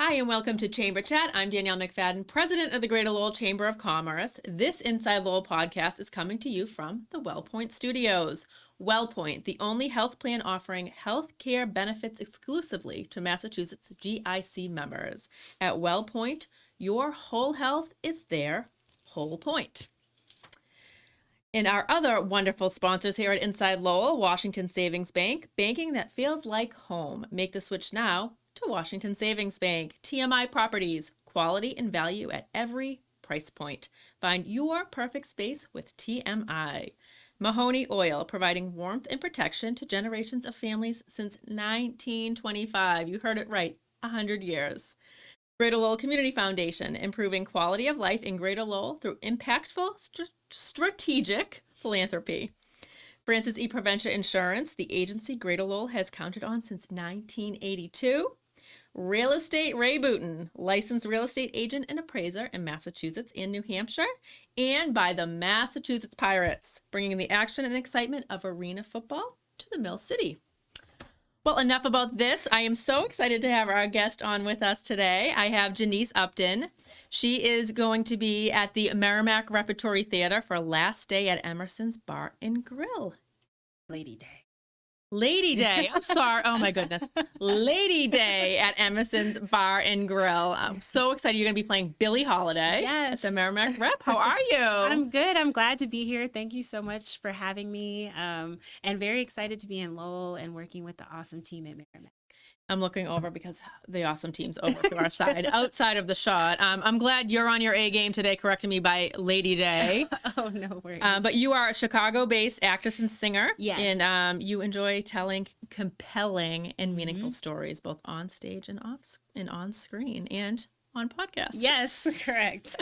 Hi, and welcome to Chamber Chat. I'm Danielle McFadden, president of the Greater Lowell Chamber of Commerce. This Inside Lowell podcast is coming to you from the WellPoint Studios. WellPoint, the only health plan offering health care benefits exclusively to Massachusetts GIC members. At WellPoint, your whole health is their whole point. And our other wonderful sponsors here at Inside Lowell, Washington Savings Bank, banking that feels like home. Make the switch now to Washington Savings Bank. TMI Properties, quality and value at every price point. Find your perfect space with TMI. Mahoney Oil, providing warmth and protection to generations of families since 1925. You heard it right, 100 years. Greater Lowell Community Foundation, improving quality of life in Greater Lowell through impactful strategic philanthropy. Francis E. Prevention Insurance, the agency Greater Lowell has counted on since 1982. Real Estate Ray Booten, licensed real estate agent and appraiser in Massachusetts and New Hampshire. And by the Massachusetts Pirates, bringing the action and excitement of arena football to the Mill City. Well, enough about this. I am so excited to have our guest on with us today. I have Jenece Upton. She is going to be at the Merrimack Repertory Theater for Last Day at Emerson's Bar and Grill. Lady Day. Lady Day. I'm sorry. Oh, my goodness. Lady Day at Emerson's Bar and Grill. I'm so excited. You're going to be playing Billie Holiday at the Merrimack Rep. How are you? I'm good. I'm glad to be here. Thank you so much for having me. And very excited to be in Lowell and working with the awesome team at Merrimack. I'm looking over because the awesome team's over to our side, outside of the shot. I'm glad you're on your A game today, correcting me by Lady Day. Oh, no worries. But you are a Chicago-based actress and singer. Yes. And you enjoy telling compelling and meaningful stories, both on stage and on screen and on podcasts. Yes, correct.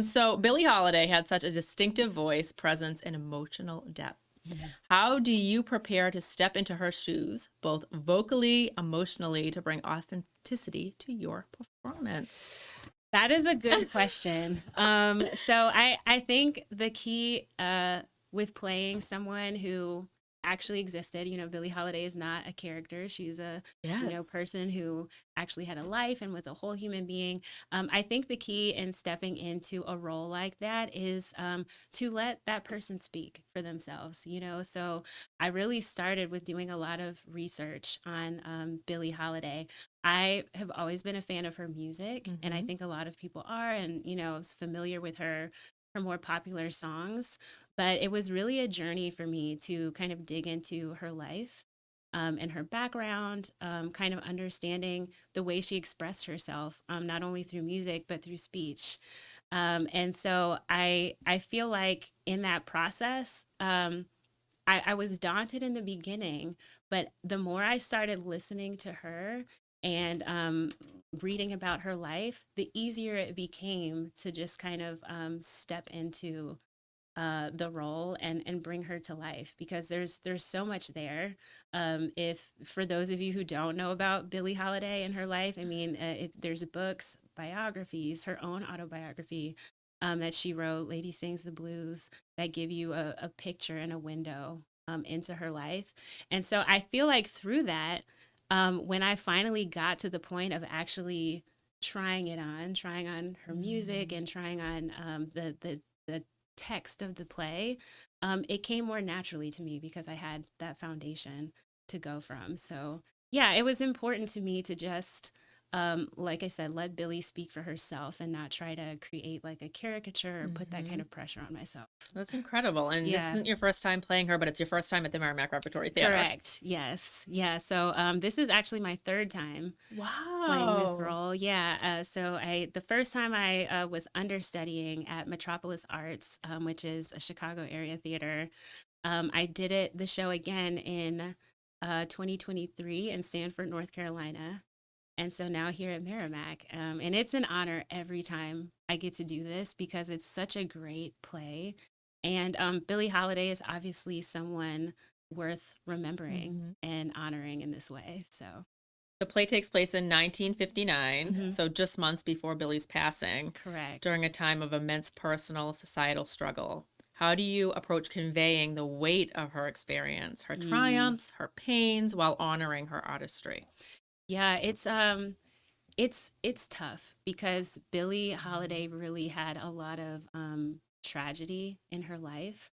So Billie Holiday had such a distinctive voice, presence, and emotional depth. How do you prepare to step into her shoes, both vocally, emotionally, to bring authenticity to your performance? That is a good question. So I think the key with playing someone who actually existed, Billie Holiday is not a character. She's a person who actually had a life and was a whole human being. I think the key in stepping into a role like that is to let that person speak for themselves, So I really started with doing a lot of research on Billie Holiday. I have always been a fan of her music, and I think a lot of people are, and, I was familiar with her more popular songs, but it was really a journey for me to kind of dig into her life and her background, kind of understanding the way she expressed herself, not only through music, but through speech. And so I feel like in that process, I was daunted in the beginning, but the more I started listening to her and reading about her life, the easier it became to just kind of step into the role and bring her to life, because there's so much there. If for those of you who don't know about Billie Holiday and her life, I mean, there's books, biographies, her own autobiography that she wrote, Lady Sings the Blues, that give you a picture and a window into her life. And so I feel like through that, when I finally got to the point of actually trying on her music and trying on the text of the play, it came more naturally to me because I had that foundation to go from. So yeah, it was important to me to just, like I said, let Billie speak for herself and not try to create like a caricature or put that kind of pressure on myself. That's incredible. And this isn't your first time playing her, but it's your first time at the Merrimack Repertory Theater. Correct. Yes. Yeah. So this is actually my third time playing this role. Yeah. So the first time I was understudying at Metropolis Arts, which is a Chicago area theater. I did the show again in 2023 in Sanford, North Carolina. And so now here at Merrimack, and it's an honor every time I get to do this because it's such a great play. And Billie Holiday is obviously someone worth remembering and honoring in this way. So the play takes place in 1959, so just months before Billie's passing. Correct. During a time of immense personal, societal struggle. How do you approach conveying the weight of her experience, her triumphs, her pains, while honoring her artistry? Yeah, it's it's tough because Billie Holiday really had a lot of tragedy in her life.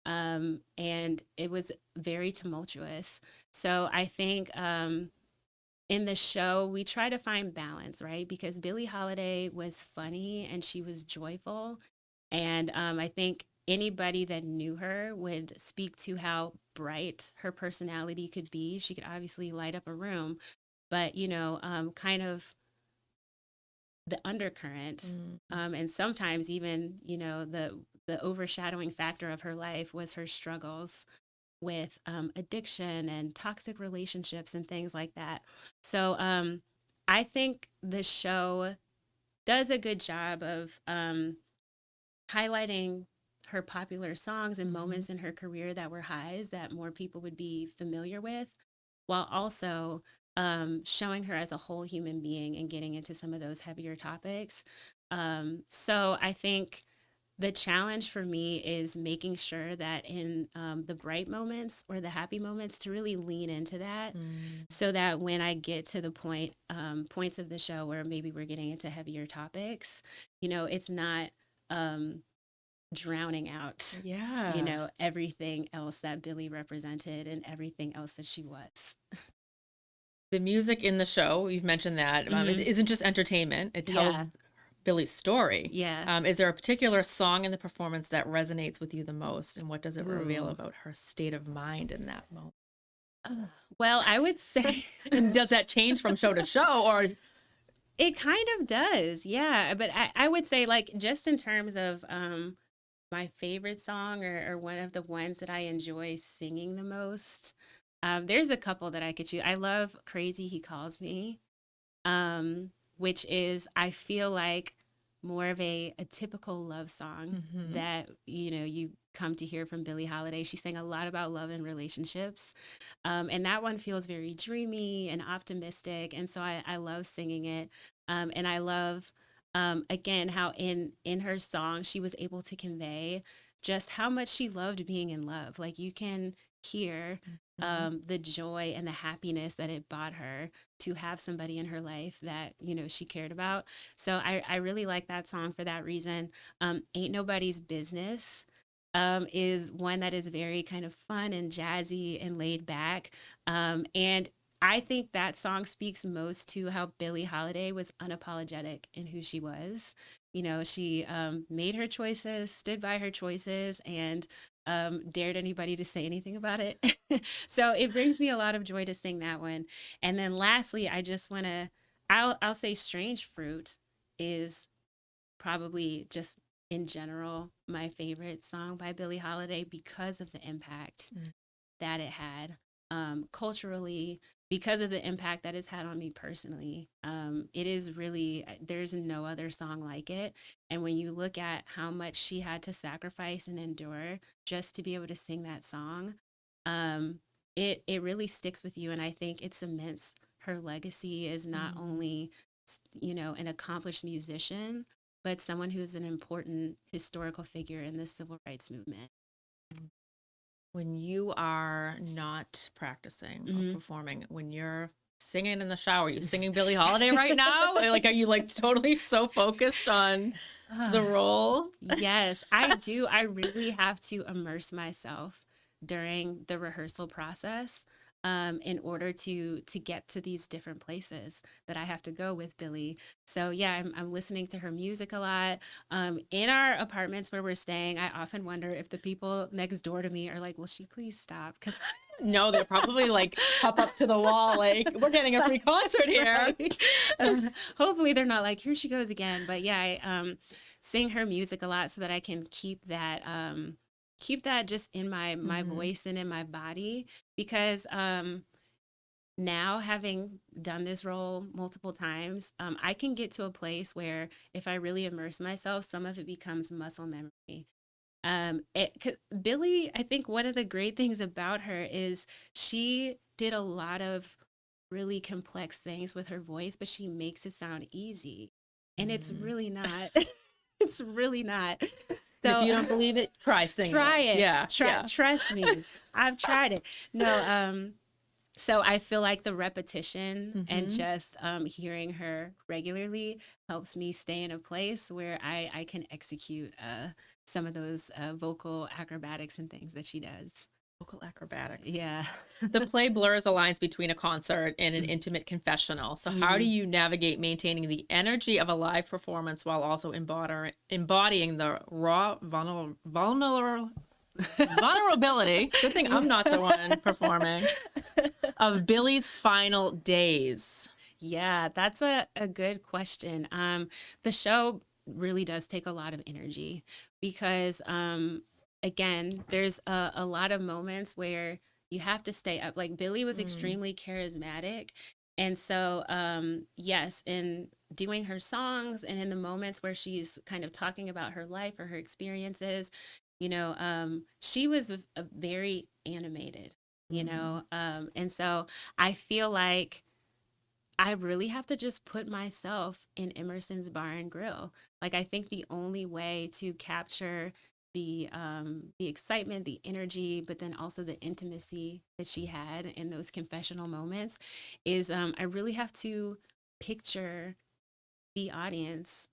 And it was very tumultuous. So I think in the show, we try to find balance, right? Because Billie Holiday was funny and she was joyful. And I think anybody that knew her would speak to how bright her personality could be. She could obviously light up a room, but, kind of the undercurrent, and sometimes even, the overshadowing factor of her life was her struggles with addiction and toxic relationships and things like that. So I think the show does a good job of highlighting her popular songs and moments in her career that were highs that more people would be familiar with, while also showing her as a whole human being and getting into some of those heavier topics. So I think the challenge for me is making sure that in the bright moments or the happy moments to really lean into that, so that when I get to the points of the show where maybe we're getting into heavier topics, it's not drowning out, everything else that Billie represented and everything else that she was. The music in the show, you've mentioned that, it isn't just entertainment. It tells Billie's story. Yeah. Is there a particular song in the performance that resonates with you the most, and what does it reveal about her state of mind in that moment? Well, I would say, and does that change from show to show, or it kind of does, yeah. But I would say, like, just in terms of my favorite song or one of the ones that I enjoy singing the most, there's a couple that I could choose. I love "Crazy He Calls Me," which is, I feel like, more of a typical love song that, you come to hear from Billie Holiday. She sang a lot about love and relationships. And that one feels very dreamy and optimistic. And so I love singing it. And I love, again, how in her song, she was able to convey just how much she loved being in love. Like, you can hear the joy and the happiness that it brought her to have somebody in her life that, she cared about. So I really like that song for that reason. Ain't Nobody's Business is one that is very kind of fun and jazzy and laid back. And I think that song speaks most to how Billie Holiday was unapologetic in who she was. She made her choices, stood by her choices, and dared anybody to say anything about it. So it brings me a lot of joy to sing that one. And then lastly, I just want to, I'll say Strange Fruit is probably just in general my favorite song by Billie Holiday because of the impact that it had culturally, because of the impact that it's had on me personally. It is really, there's no other song like it. And when you look at how much she had to sacrifice and endure just to be able to sing that song, it really sticks with you. And I think it cements her legacy as not only, an accomplished musician, but someone who's an important historical figure in the civil rights movement. When you are not practicing or performing, when you're singing in the shower, are you singing Billie Holiday right now? Like, are you like totally so focused on the role? Yes, I do. I really have to immerse myself during the rehearsal process in order to get to these different places that I have to go with Billie. So yeah, I'm listening to her music a lot. In our apartments where we're staying, I often wonder if the people next door to me are like, "Will she please stop?" Because no, they're probably like pop up to the wall, like, we're getting a free concert here. Right. Hopefully they're not like, "Here she goes again." But yeah, I sing her music a lot so that I can keep that just in my voice and in my body, because now, having done this role multiple times, I can get to a place where if I really immerse myself, some of it becomes muscle memory. Billie, I think one of the great things about her is she did a lot of really complex things with her voice, but she makes it sound easy. And it's really not. It's really not. And if So you don't believe it, try singing try it. Yeah. Trust me. I've tried it. No, So I feel like the repetition and Mm-hmm. just hearing her regularly helps me stay in a place where I can execute some of those vocal acrobatics and things that she does. Vocal acrobatics. Yeah. The play blurs the lines between a concert and an intimate confessional. So, how do Mhm. you navigate maintaining the energy of a live performance while also embodying the raw vulnerability? Good thing I'm not the one performing of Billie's final days. Yeah, that's a good question. The show really does take a lot of energy because, again, there's a lot of moments where you have to stay up. Like Billie was Mm. extremely charismatic. And so, yes, in doing her songs and in the moments where she's kind of talking about her life or her experiences, she was a very animated, Mm-hmm. and so I feel like I really have to just put myself in Emerson's Bar and Grill. Like I think the only way to capture the excitement, the energy, but then also the intimacy that she had in those confessional moments is I really have to picture the audience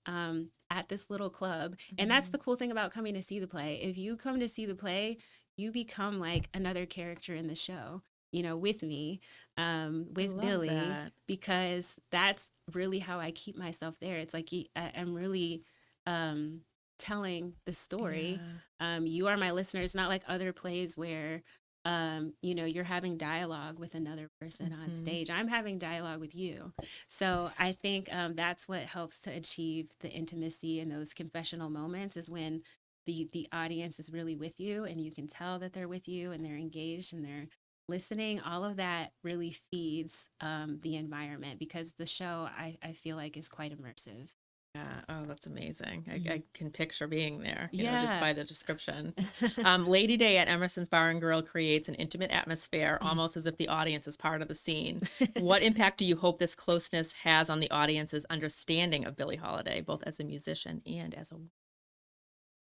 at this little club. And that's Mm-hmm. the cool thing about coming to see the play. If you come to see the play, you become like another character in the show, with me, I with love Billie, that. because that's really how I keep myself there. It's like I'm really um, telling the story. Yeah. You are my listener. It's not like other plays where you're having dialogue with another person on Mm-hmm. stage. I'm having dialogue with you. So I think that's what helps to achieve the intimacy in those confessional moments is when the audience is really with you and you can tell that they're with you and they're engaged and they're listening. All of that really feeds the environment because the show I feel like is quite immersive. Yeah. Oh, that's amazing. I Mhm. can picture being there, just Yeah. by the description. Lady Day at Emerson's Bar and Grill creates an intimate atmosphere, almost as if the audience is part of the scene. What impact do you hope this closeness has on the audience's understanding of Billie Holiday, both as a musician and as a...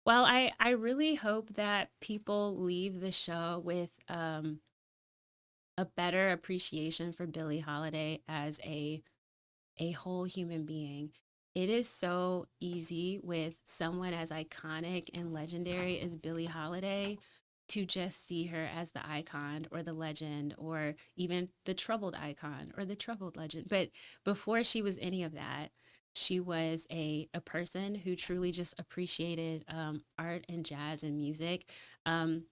Well, I really hope that people leave the show with a better appreciation for Billie Holiday as a whole human being. It is so easy with someone as iconic and legendary as Billie Holiday to just see her as the icon or the legend or even the troubled icon or the troubled legend. But before she was any of that, she was a person who truly just appreciated art and jazz and music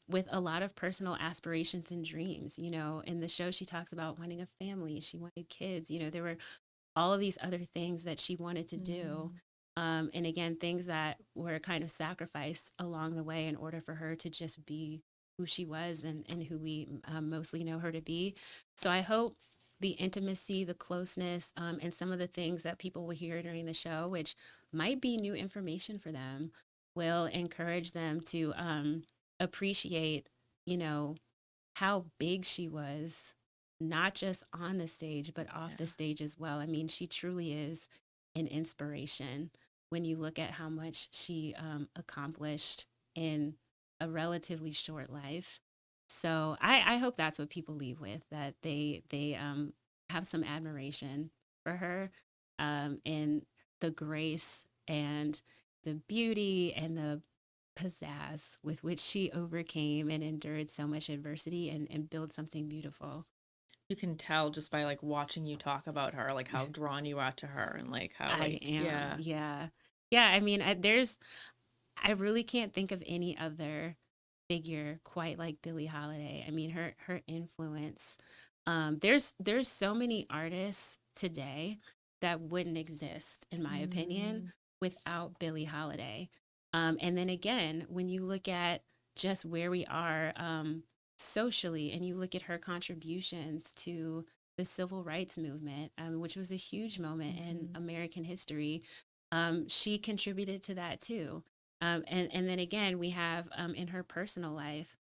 with a lot of personal aspirations and dreams. In the show, she talks about wanting a family, she wanted kids. There were all of these other things that she wanted to do. Mm. And again, things that were kind of sacrificed along the way in order for her to just be who she was and who we mostly know her to be. So I hope the intimacy, the closeness, and some of the things that people will hear during the show, which might be new information for them, will encourage them to appreciate, you know, how big she was, not just on the stage, but off the Yeah. stage as well. I mean, she truly is an inspiration when you look at how much she accomplished in a relatively short life. So I hope that's what people leave with, that they have some admiration for her and the grace and the beauty and the pizzazz with which she overcame and endured so much adversity and built something beautiful. You can tell just by like watching you talk about her, like how drawn you are to her and like how I like, am, yeah. yeah. Yeah, I mean, I really can't think of any other figure quite like Billie Holiday. I mean, her influence. There's so many artists today that wouldn't exist, in my opinion, Mm. without Billie Holiday. And then again, when you look at just where we are socially, and you look at her contributions to the civil rights movement, which was a huge moment in Mm-hmm. American history, she contributed to that too. And then again, we have in her personal life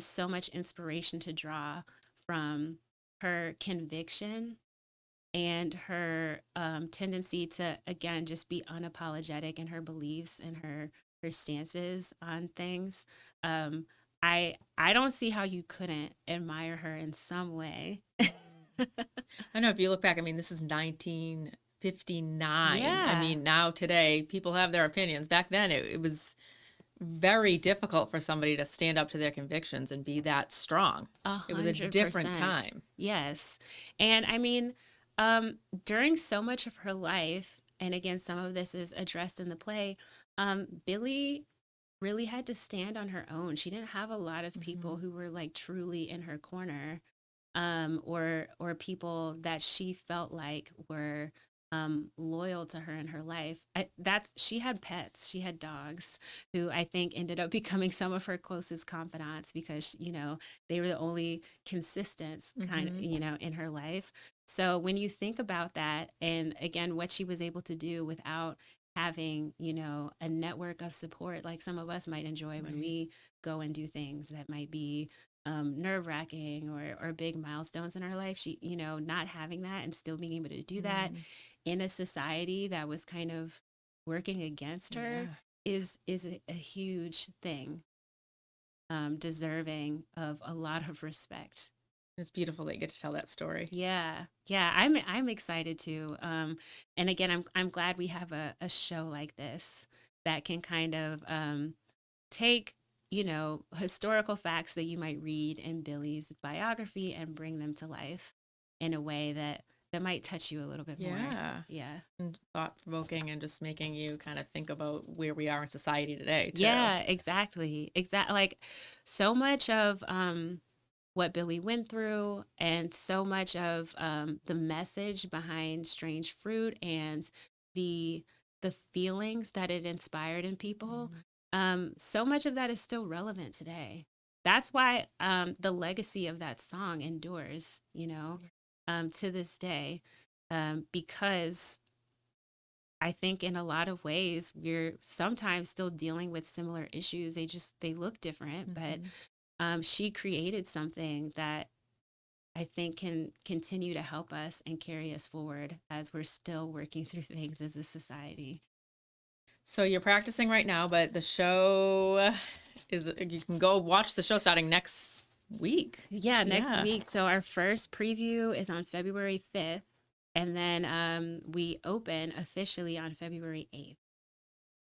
so much inspiration to draw from her conviction and her tendency to again just be unapologetic in her beliefs and her stances on things. Um, I don't see how you couldn't admire her in some way. I don't know if you look back, I mean, this is 1959. I Yeah, mean, now today people have their opinions. Back then it was very difficult for somebody to stand up to their convictions and be that strong. a It was a hundred different percent. time. Yes. And I mean, during so much of her life, and again, some of this is addressed in the play, Billie really had to stand on her own. She didn't have a lot of Hmm. people who were like truly in her corner, or people that she felt like were loyal to her in her life. She had pets. She had dogs who I think ended up becoming some of her closest confidants because they were the only consistent kind of Hmm. in her life. So when you think about that, and again, what she was able to do without having a network of support like some of us might enjoy when Right. we go and do things that might be nerve wracking or big milestones in our life. She, not having that and still being able to do that Mm. in a society that was kind of working against her Yeah. is a huge thing, deserving of a lot of respect. It's beautiful that you get to tell that story. Yeah, yeah, I'm excited too. And again, I'm glad we have a show like this that can kind of take historical facts that you might read in Billie's biography and bring them to life in a way that might touch you a little bit more. Yeah. Yeah. And thought provoking and just making you kind of think about where we are in society today, too. Yeah, exactly. Like so much of what Billie went through and so much of the message behind Strange Fruit and the the feelings that it inspired in people, Mhm. so much of that is still relevant today. That's why the legacy of that song endures, to this day, because I think in a lot of ways we're sometimes still dealing with similar issues. They look different, but Mhm. she created something that I think can continue to help us and carry us forward as we're still working through things as a society. So you're practicing right now, but the show is, you can go watch the show starting next week. Yeah, next Yeah. week. So our first preview is on February 5th, and then we open officially on February 8th.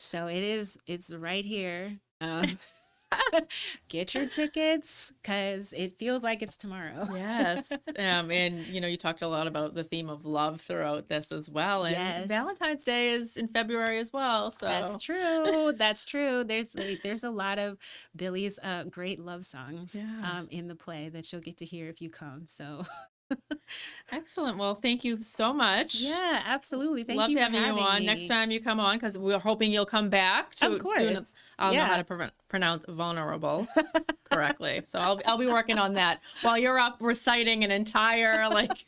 So it's right here. Get your tickets because it feels like it's tomorrow. Yes. And you talked a lot about the theme of love throughout this as well. And Yes. Valentine's Day is in February as well. That's So true. That's true. There's a lot of Billie's great love songs yeah. in the play that you'll get to hear if you come. So Excellent. Well, thank you so much. yeah, absolutely. Thank Loved you for having you having on. Next me. time you come on, because we're hoping you'll come back Of to do course. I'll know how Yeah. to pronounce vulnerable correctly. So I'll be working on that while you're up reciting an entire like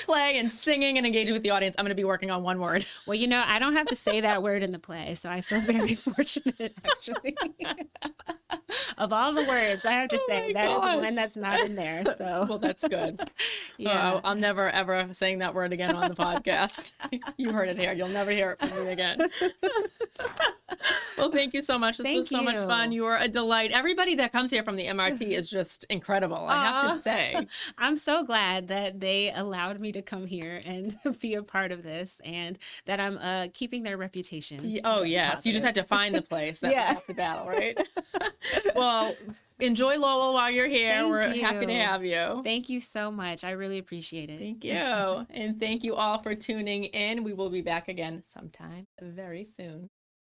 play and singing and engaging with the audience. I'm going to be working on one word. Well, I don't have to say that word in the play, so I feel very fortunate actually. Of all the words I have to Oh say, my that is the god. one that's not in there. So Well, that's good. yeah. I'm never ever saying that word again on the podcast. You heard it here. You'll never hear it from me again. Well, thank you so much. This was Thank so much fun. you. You were a delight. Everybody that comes here from the MRT is just incredible, I have to Aw. say. I'm so glad that they allowed me to come here and be a part of this and that I'm keeping their reputation Oh, very yes. You just positive. had to find the place. That was Yeah. half the battle, right? Well, enjoy Lowell while you're here. Thank We're happy to you. have you. Thank you so much. I really appreciate it. Thank you. And thank you all for tuning in. We will be back again sometime very soon.